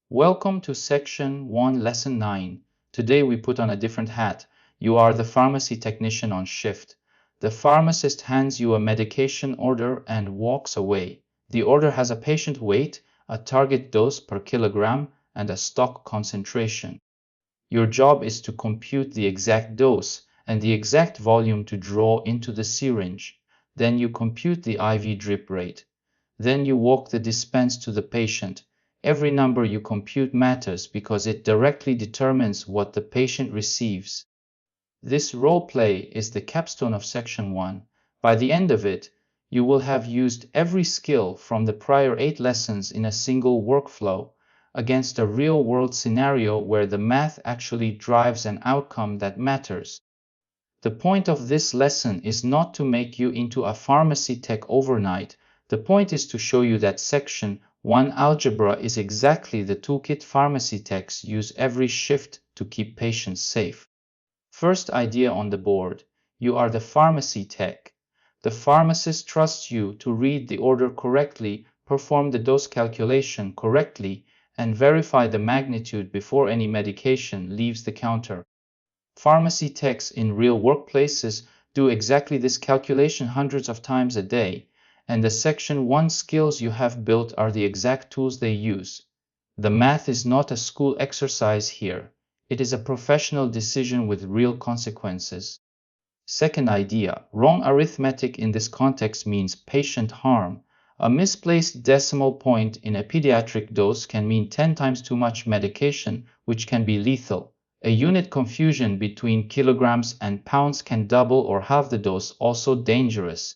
Welcome to Section 1, Lesson 9. Today we put on a different hat. You are the pharmacy technician on shift. The pharmacist hands you a medication order and walks away. The order has a patient weight, a target dose per kilogram, and a stock concentration. Your job is to compute the exact dose and the exact volume to draw into the syringe. Then you compute the IV drip rate. Then you walk the dispense to the patient. Every number you compute matters because it directly determines what the patient receives. This role play is the capstone of Section 1. By the end of it, you will have used every skill from the prior 8 lessons in a single workflow against a real-world scenario where the math actually drives an outcome that matters. The point of this lesson is not to make you into a pharmacy tech overnight. The point is to show you that Section 1 algebra is exactly the toolkit pharmacy techs use every shift to keep patients safe. First idea on the board. You are the pharmacy tech. The pharmacist trusts you to read the order correctly, perform the dose calculation correctly, and verify the magnitude before any medication leaves the counter. Pharmacy techs in real workplaces do exactly this calculation hundreds of times a day, and the Section 1 skills you have built are the exact tools they use. The math is not a school exercise here. It is a professional decision with real consequences. Second idea, wrong arithmetic in this context means patient harm. A misplaced decimal point in a pediatric dose can mean 10 times too much medication, which can be lethal. A unit confusion between kilograms and pounds can double or halve the dose, also dangerous.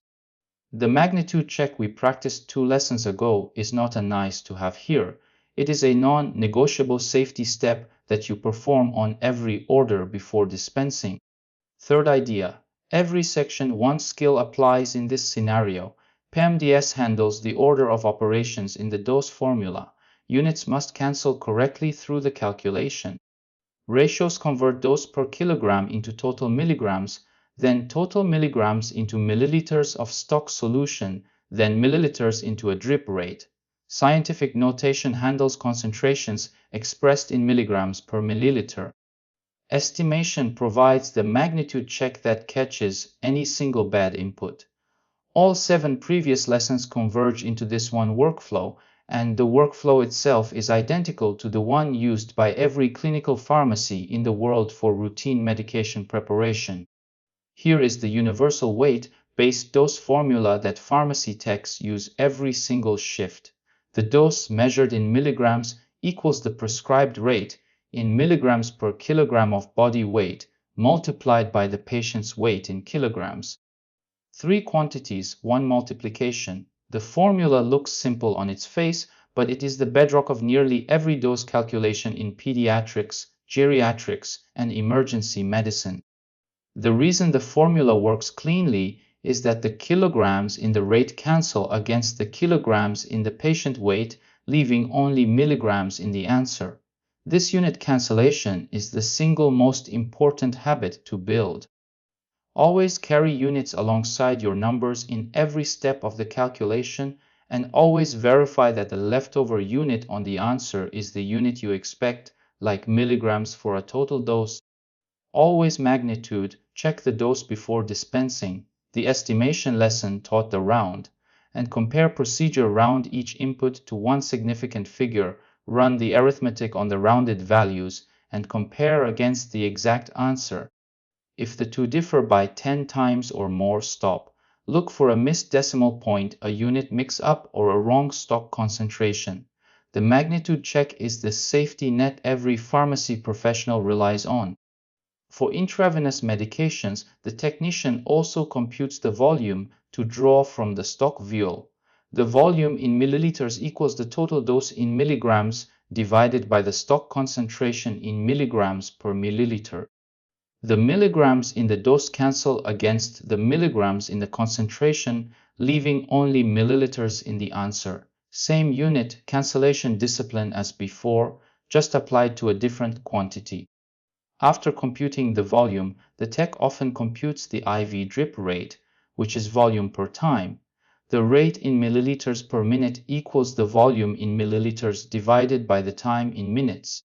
The magnitude check we practiced 2 lessons ago is not a nice to have here. It is a non-negotiable safety step that you perform on every order before dispensing. Third idea, every Section 1 skill applies in this scenario. PEMDS handles the order of operations in the dose formula. Units must cancel correctly through the calculation. Ratios convert dose per kilogram into total milligrams, then total milligrams into milliliters of stock solution, then milliliters into a drip rate. Scientific notation handles concentrations expressed in milligrams per milliliter. Estimation provides the magnitude check that catches any single bad input. All 7 previous lessons converge into this one workflow, and the workflow itself is identical to the one used by every clinical pharmacy in the world for routine medication preparation. Here is the universal weight-based dose formula that pharmacy techs use every single shift. The dose measured in milligrams equals the prescribed rate in milligrams per kilogram of body weight multiplied by the patient's weight in kilograms. 3 quantities, 1 multiplication. The formula looks simple on its face, but it is the bedrock of nearly every dose calculation in pediatrics, geriatrics, and emergency medicine. The reason the formula works cleanly is that the kilograms in the rate cancel against the kilograms in the patient weight, leaving only milligrams in the answer. This unit cancellation is the single most important habit to build. Always carry units alongside your numbers in every step of the calculation, and always verify that the leftover unit on the answer is the unit you expect, like milligrams for a total dose. Always magnitude, check the dose before dispensing. The estimation lesson taught the round, and compare procedure round each input to one significant figure, run the arithmetic on the rounded values, and compare against the exact answer. If the two differ by 10 times or more, stop. Look for a missed decimal point, a unit mix-up, or a wrong stock concentration. The magnitude check is the safety net every pharmacy professional relies on. For intravenous medications, the technician also computes the volume to draw from the stock vial. The volume in milliliters equals the total dose in milligrams divided by the stock concentration in milligrams per milliliter. The milligrams in the dose cancel against the milligrams in the concentration, leaving only milliliters in the answer. Same unit cancellation discipline as before, just applied to a different quantity. After computing the volume, the tech often computes the IV drip rate, which is volume per time. The rate in milliliters per minute equals the volume in milliliters divided by the time in minutes.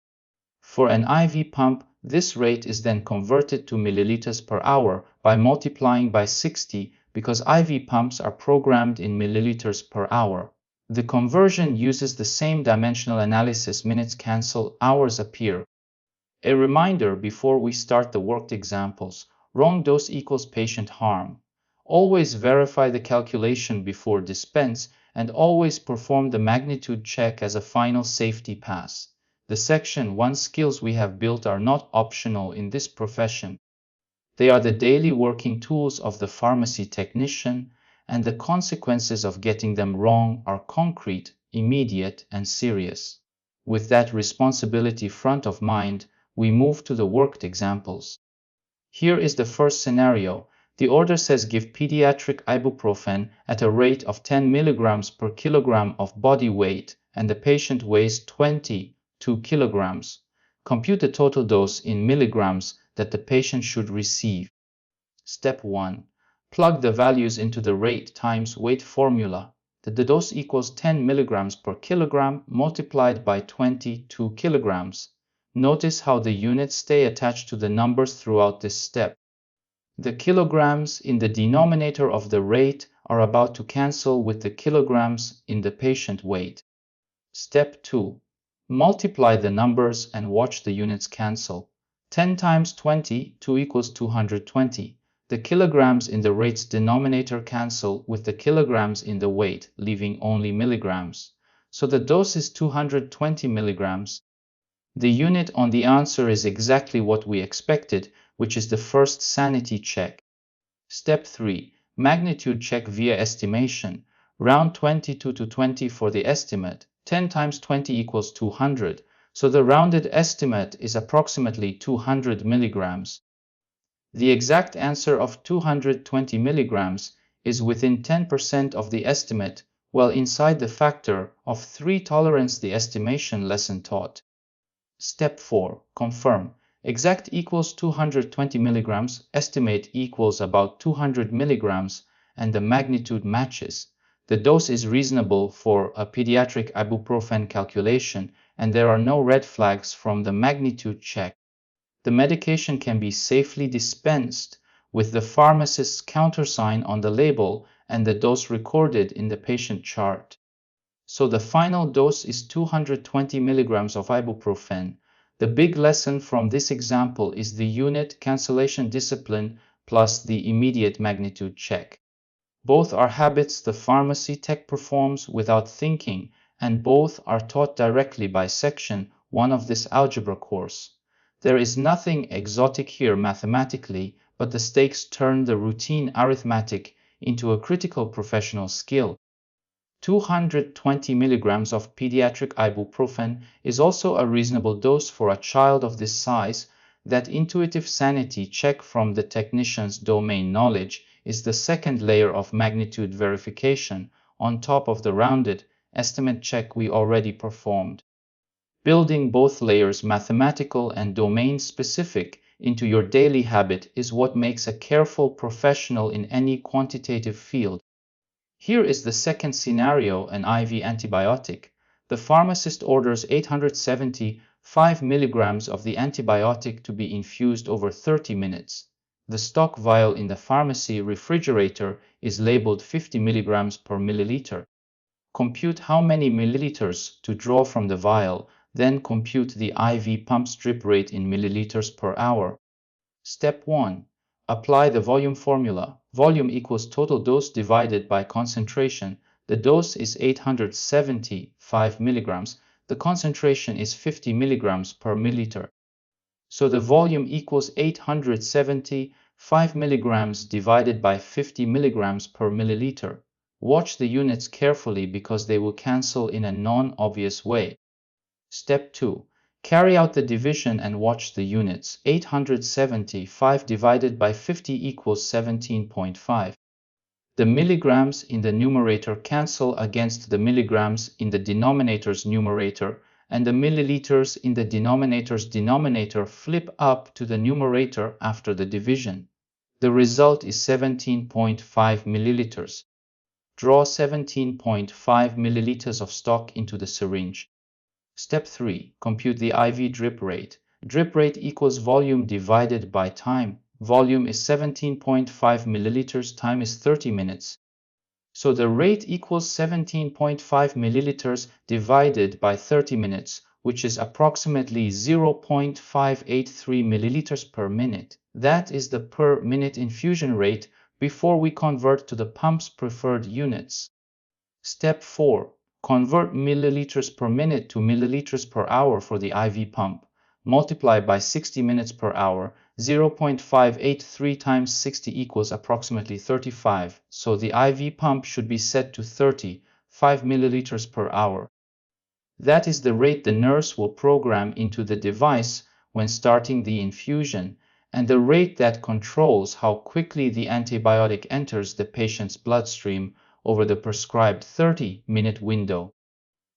For an IV pump, this rate is then converted to milliliters per hour by multiplying by 60 because IV pumps are programmed in milliliters per hour. The conversion uses the same dimensional analysis. Minutes cancel, hours appear. A reminder before we start the worked examples: wrong dose equals patient harm. Always verify the calculation before dispense, and always perform the magnitude check as a final safety pass. The Section 1 skills we have built are not optional in this profession. They are the daily working tools of the pharmacy technician, and the consequences of getting them wrong are concrete, immediate, and serious. With that responsibility front of mind, we move to the worked examples. Here is the first scenario. The order says give pediatric ibuprofen at a rate of 10 mg per kilogram of body weight, and the patient weighs 22 kilograms. Compute the total dose in milligrams that the patient should receive. Step 1. Plug the values into the rate times weight formula. The dose equals 10 mg per kilogram multiplied by 22 kilograms. Notice how the units stay attached to the numbers throughout this step. The kilograms in the denominator of the rate are about to cancel with the kilograms in the patient weight. Step 2. Multiply the numbers and watch the units cancel. 10 times 20, 2 equals 220. The kilograms in the rate's denominator cancel with the kilograms in the weight, leaving only milligrams. So the dose is 220 milligrams. The unit on the answer is exactly what we expected, which is the first sanity check. Step 3. Magnitude check via estimation. Round 22 to 20 for the estimate. 10 times 20 equals 200, so the rounded estimate is approximately 200 milligrams. The exact answer of 220 milligrams is within 10% of the estimate, well inside the factor of 3 tolerance the estimation lesson taught. Step 4. Confirm. Exact equals 220 milligrams, estimate equals about 200 milligrams, and the magnitude matches. The dose is reasonable for a pediatric ibuprofen calculation, and there are no red flags from the magnitude check. The medication can be safely dispensed with the pharmacist's countersign on the label and the dose recorded in the patient chart. So the final dose is 220 milligrams of ibuprofen. The big lesson from this example is the unit cancellation discipline plus the immediate magnitude check. Both are habits the pharmacy tech performs without thinking, and both are taught directly by Section 1 of this algebra course. There is nothing exotic here mathematically, but the stakes turn the routine arithmetic into a critical professional skill. 220 milligrams of pediatric ibuprofen is also a reasonable dose for a child of this size. That intuitive sanity check from the technician's domain knowledge is the second layer of magnitude verification on top of the rounded estimate check we already performed. Building both layers, mathematical and domain specific, into your daily habit is what makes a careful professional in any quantitative field. Here is the second scenario, an IV antibiotic. The pharmacist orders 875 milligrams of the antibiotic to be infused over 30 minutes. The stock vial in the pharmacy refrigerator is labeled 50 milligrams per milliliter. Compute how many milliliters to draw from the vial, then compute the IV pump strip rate in milliliters per hour. Step 1. Apply the volume formula. Volume equals total dose divided by concentration. The dose is 875 milligrams. The concentration is 50 milligrams per milliliter. So the volume equals 875 milligrams divided by 50 milligrams per milliliter. Watch the units carefully because they will cancel in a non-obvious way. Step 2. Carry out the division and watch the units. 875 divided by 50 equals 17.5. The milligrams in the numerator cancel against the milligrams in the denominator's numerator, and the milliliters in the denominator's denominator flip up to the numerator after the division. The result is 17.5 milliliters. Draw 17.5 milliliters of stock into the syringe. Step 3. Compute the IV drip rate. Drip rate equals volume divided by time. Volume is 17.5 milliliters, time is 30 minutes. So the rate equals 17.5 milliliters divided by 30 minutes, which is approximately 0.583 milliliters per minute. That is the per minute infusion rate before we convert to the pump's preferred units. Step 4. Convert milliliters per minute to milliliters per hour for the IV pump. Multiply by 60 minutes per hour. 0.583 times 60 equals approximately 35, so the IV pump should be set to 35 milliliters per hour. That is the rate the nurse will program into the device when starting the infusion, and the rate that controls how quickly the antibiotic enters the patient's bloodstream over the prescribed 30-minute window.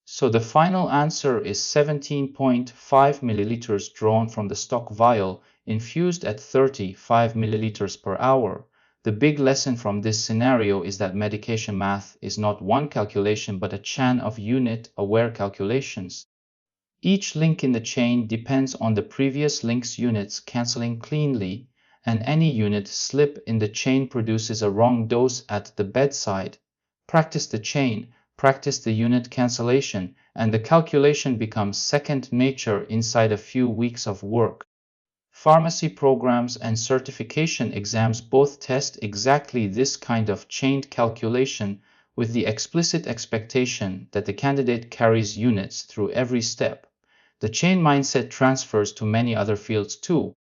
So the final answer is 17.5 milliliters drawn from the stock vial, infused at 35 milliliters per hour. The big lesson from this scenario is that medication math is not one calculation but a chain of unit-aware calculations. Each link in the chain depends on the previous link's units cancelling cleanly, and any unit slip in the chain produces a wrong dose at the bedside. Practice the chain, practice the unit cancellation, and the calculation becomes second nature inside a few weeks of work. Pharmacy programs and certification exams both test exactly this kind of chained calculation with the explicit expectation that the candidate carries units through every step. The chain mindset transfers to many other fields too.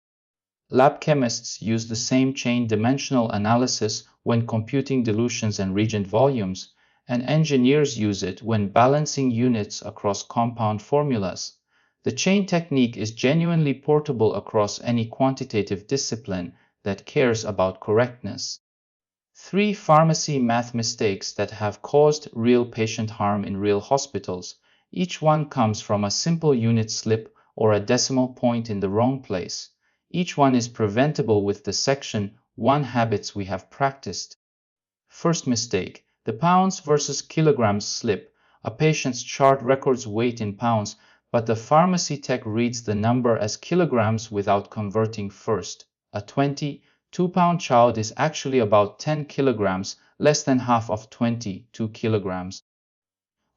Lab chemists use the same chain dimensional analysis when computing dilutions and reagent volumes, and engineers use it when balancing units across compound formulas. The chain technique is genuinely portable across any quantitative discipline that cares about correctness. 3 pharmacy math mistakes that have caused real patient harm in real hospitals. Each one comes from a simple unit slip or a decimal point in the wrong place. Each one is preventable with the Section 1 habits we have practiced. First mistake, the pounds versus kilograms slip. A patient's chart records weight in pounds, but the pharmacy tech reads the number as kilograms without converting first. A 22-pound child is actually about 10 kilograms, less than half of 22 kilograms.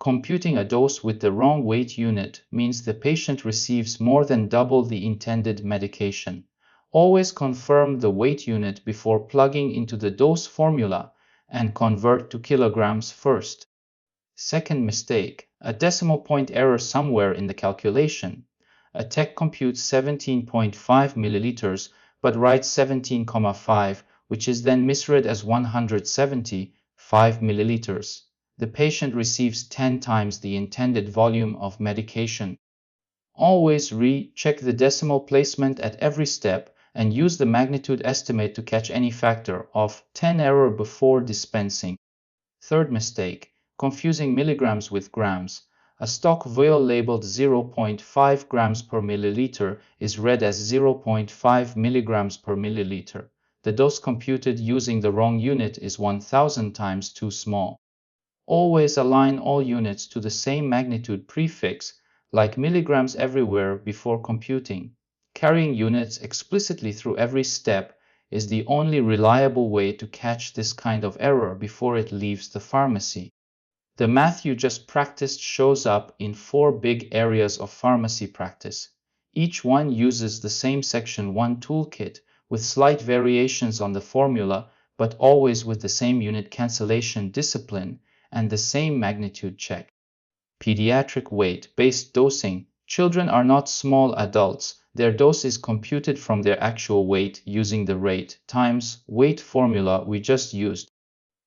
Computing a dose with the wrong weight unit means the patient receives more than double the intended medication. Always confirm the weight unit before plugging into the dose formula and convert to kilograms first. Second mistake, a decimal point error somewhere in the calculation. A tech computes 17.5 milliliters but writes 17,5, which is then misread as 175 milliliters. The patient receives 10 times the intended volume of medication. Always recheck the decimal placement at every step and use the magnitude estimate to catch any factor of 10 error before dispensing. Third mistake, confusing milligrams with grams. A stock vial labeled 0.5 grams per milliliter is read as 0.5 milligrams per milliliter. The dose computed using the wrong unit is 1,000 times too small. Always align all units to the same magnitude prefix, like milligrams everywhere before computing. Carrying units explicitly through every step is the only reliable way to catch this kind of error before it leaves the pharmacy. The math you just practiced shows up in 4 big areas of pharmacy practice. Each one uses the same Section 1 toolkit with slight variations on the formula, but always with the same unit cancellation discipline and the same magnitude check. Pediatric weight-based dosing. Children are not small adults. Their dose is computed from their actual weight using the rate times weight formula we just used.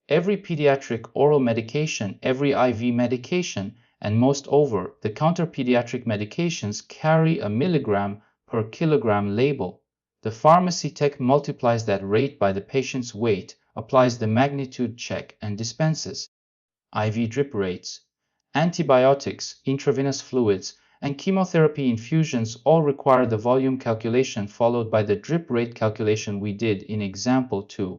Every pediatric oral medication, every IV medication, and most over the counter pediatric medications carry a milligram per kilogram label. The pharmacy tech multiplies that rate by the patient's weight, applies the magnitude check, and dispenses. IV drip rates. Antibiotics, intravenous fluids, and chemotherapy infusions all require the volume calculation followed by the drip rate calculation we did in example 2.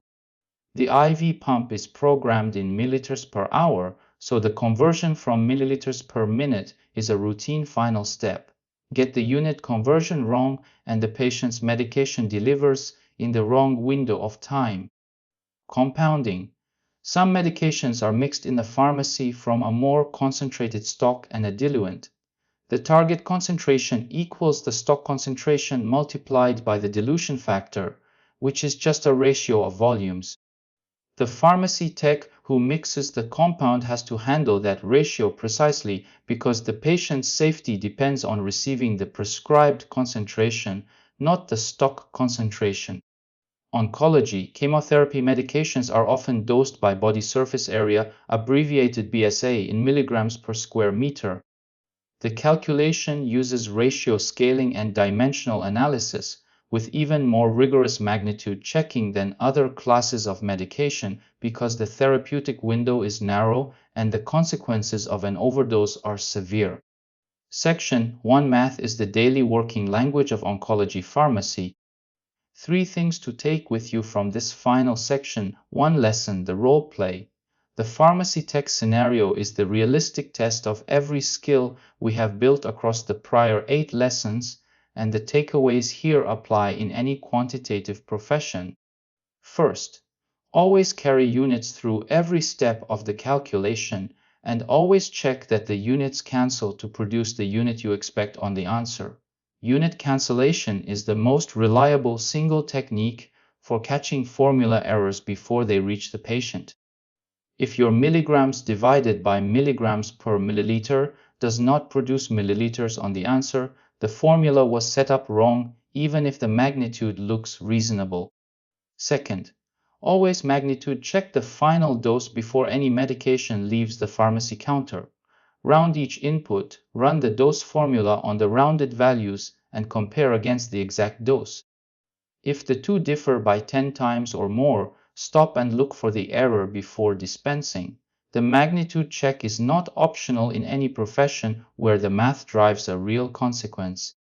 The IV pump is programmed in milliliters per hour, so the conversion from milliliters per minute is a routine final step. Get the unit conversion wrong and the patient's medication delivers in the wrong window of time. Compounding. Some medications are mixed in the pharmacy from a more concentrated stock and a diluent. The target concentration equals the stock concentration multiplied by the dilution factor, which is just a ratio of volumes. The pharmacy tech who mixes the compound has to handle that ratio precisely because the patient's safety depends on receiving the prescribed concentration, not the stock concentration. Oncology, chemotherapy medications are often dosed by body surface area, abbreviated BSA, in milligrams per square meter. The calculation uses ratio scaling and dimensional analysis, with even more rigorous magnitude checking than other classes of medication because the therapeutic window is narrow and the consequences of an overdose are severe. Section 1 Math is the daily working language of oncology pharmacy. 3 things to take with you from this final section. 1 Lesson: the role play. The pharmacy tech scenario is the realistic test of every skill we have built across the prior 8 lessons, and the takeaways here apply in any quantitative profession. First, always carry units through every step of the calculation, and always check that the units cancel to produce the unit you expect on the answer. Unit cancellation is the most reliable single technique for catching formula errors before they reach the patient. If your milligrams divided by milligrams per milliliter does not produce milliliters on the answer, the formula was set up wrong, even if the magnitude looks reasonable. Second, always magnitude check the final dose before any medication leaves the pharmacy counter. Round each input, run the dose formula on the rounded values, and compare against the exact dose. If the two differ by 10 times or more, stop and look for the error before dispensing. The magnitude check is not optional in any profession where the math drives a real consequence.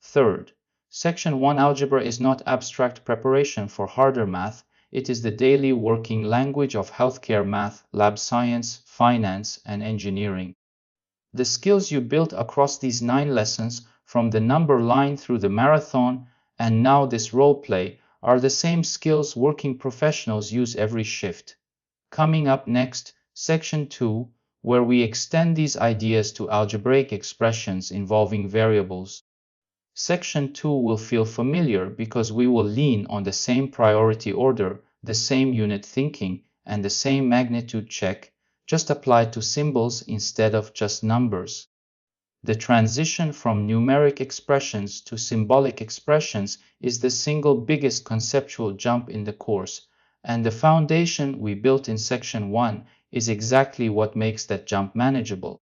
Third, Section 1 Algebra is not abstract preparation for harder math, it is the daily working language of healthcare math, lab science, finance, and engineering. The skills you built across these 9 lessons, from the number line through the marathon, and now this role play, are the same skills working professionals use every shift. Coming up next, Section 2, where we extend these ideas to algebraic expressions involving variables. Section 2 will feel familiar because we will lean on the same priority order, the same unit thinking, and the same magnitude check, just applied to symbols instead of just numbers. The transition from numeric expressions to symbolic expressions is the single biggest conceptual jump in the course, and the foundation we built in Section 1 is exactly what makes that jump manageable.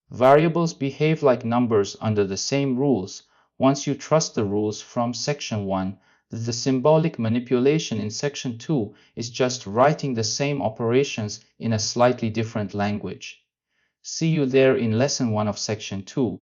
Variables behave like numbers under the same rules. Once you trust the rules from Section 1, the symbolic manipulation in Section 2 is just writing the same operations in a slightly different language. See you there in Lesson 1 of Section 2.